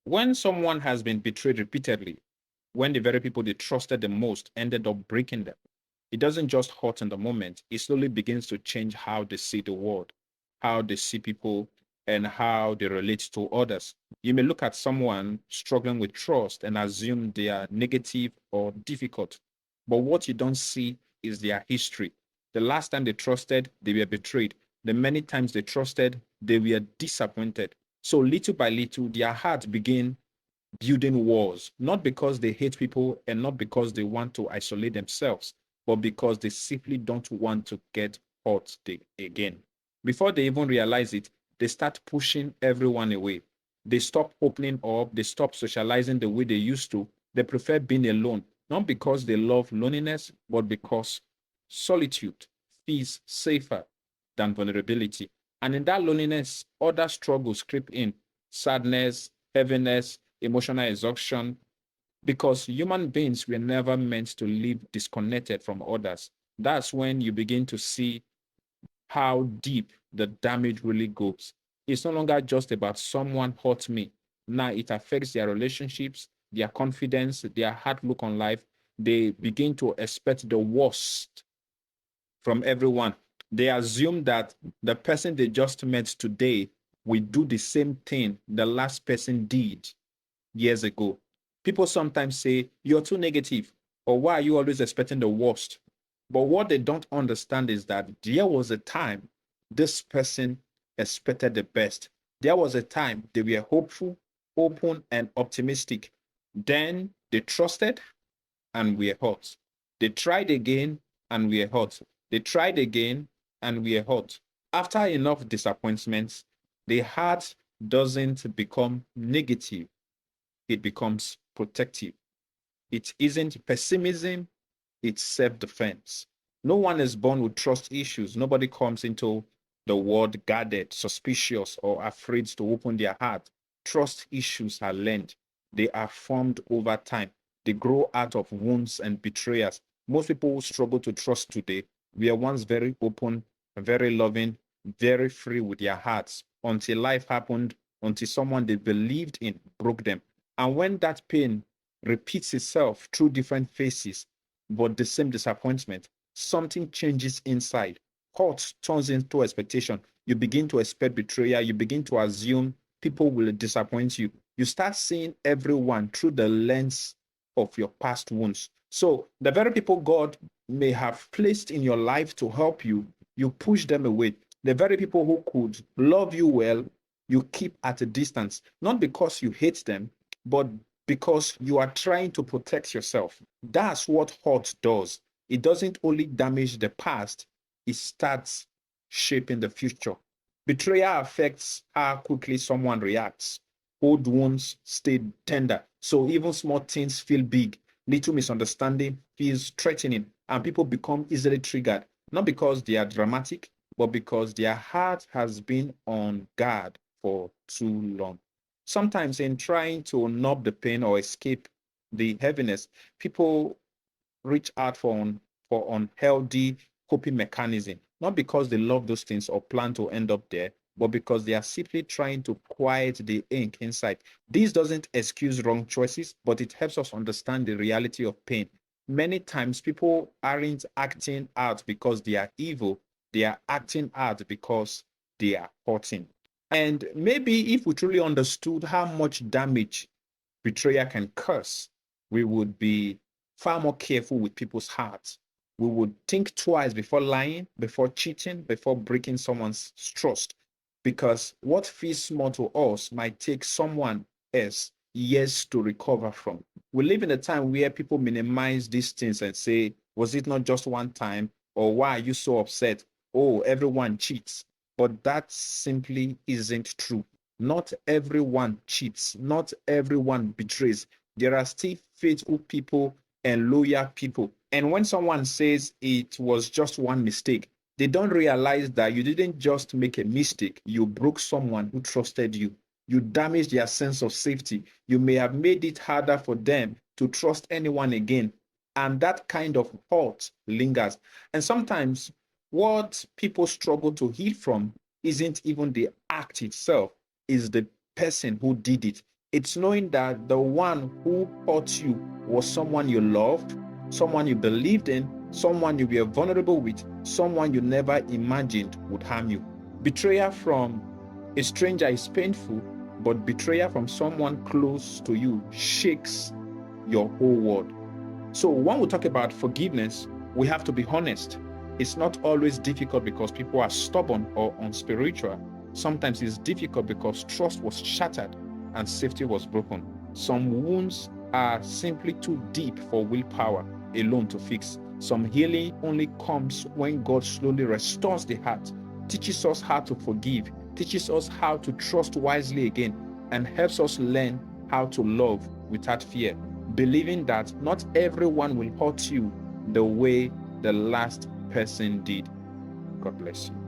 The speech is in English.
When someone has been betrayed repeatedly, when the very people they trusted the most ended up breaking them, it doesn't just hurt in the moment. It slowly begins to change how they see the world, how they see people, and how they relate to others. You may look at someone struggling with trust and assume they are negative or difficult. But what you don't see is their history. The last time they trusted, they were betrayed. The many times they trusted, they were disappointed. So little by little, their hearts begin building walls, not because they hate people and not because they want to isolate themselves, but because they simply don't want to get hurt again. Before they even realize it, they start pushing everyone away. They stop opening up, they stop socializing the way they used to. They prefer being alone, not because they love loneliness, but because solitude feels safer than vulnerability. And in that loneliness, other struggles creep in: sadness, heaviness, emotional exhaustion, because human beings were never meant to live disconnected from others. That's when you begin to see how deep the damage really goes. It's no longer just about someone hurt me. Now it affects their relationships, their confidence, their outlook on life. They begin to expect the worst from everyone. They assume that the person they just met today will do the same thing the last person did years ago. People sometimes say, "You're too negative," or "Why are you always expecting the worst?" But what they don't understand is that there was a time this person expected the best. There was a time they were hopeful, open, and optimistic. Then they trusted and were hurt. They tried again and were hurt. They tried again and were hurt. After enough disappointments, the heart doesn't become negative, it becomes protective. It isn't pessimism, it's self defense. No one is born with trust issues. Nobody comes into the world guarded, suspicious, or afraid to open their heart. Trust issues are learned, they are formed over time. They grow out of wounds and betrayals. Most people who struggle to trust today were once very open, very loving, very free with their hearts until life happened, until someone they believed in broke them. And when that pain repeats itself through different phases, but the same disappointment, something changes inside. Hurt turns into expectation. You begin to expect betrayal. You begin to assume people will disappoint you. You start seeing everyone through the lens of your past wounds. So the very people God may have placed in your life to help you, you push them away. The very people who could love you well, you keep at a distance, not because you hate them, but because you are trying to protect yourself. That's what hurt does. It doesn't only damage the past, it starts shaping the future. Betrayal affects how quickly someone reacts. Old wounds stay tender, so even small things feel big. Little misunderstanding feels threatening, and people become easily triggered, not because they are dramatic, but because their heart has been on guard for too long. Sometimes, in trying to numb the pain or escape the heaviness, people reach out for unhealthy coping mechanism, not because they love those things or plan to end up there, but because they are simply trying to quiet the ink inside. This doesn't excuse wrong choices, but it helps us understand the reality of pain. Many times people aren't acting out because they are evil, they are acting out because they are hurting. And maybe if we truly understood how much damage betrayal can cause, we would be far more careful with people's hearts. We would think twice before lying, before cheating, before breaking someone's trust. Because what feels small to us might take someone else years to recover from. We live in a time where people minimize these things and say, "Was it not just one time?" Or "Why are you so upset?" "Oh, everyone cheats." But that simply isn't true. Not everyone cheats, not everyone betrays. There are still faithful people and loyal people. And when someone says it was just one mistake, they don't realize that you didn't just make a mistake, you broke someone who trusted you. You damaged their sense of safety. You may have made it harder for them to trust anyone again. And that kind of hurt lingers. And sometimes what people struggle to heal from isn't even the act itself, is the person who did it. It's knowing that the one who hurt you was someone you loved, someone you believed in, someone you were vulnerable with, someone you never imagined would harm you. Betrayal from a stranger is painful, but betrayal from someone close to you shakes your whole world. So when we talk about forgiveness, we have to be honest. It's not always difficult because people are stubborn or unspiritual. Sometimes it's difficult because trust was shattered and safety was broken. Some wounds are simply too deep for willpower alone to fix. Some healing only comes when God slowly restores the heart, teaches us how to forgive, teaches us how to trust wisely again, and helps us learn how to love without fear, believing that not everyone will hurt you the way the last person did. God bless you.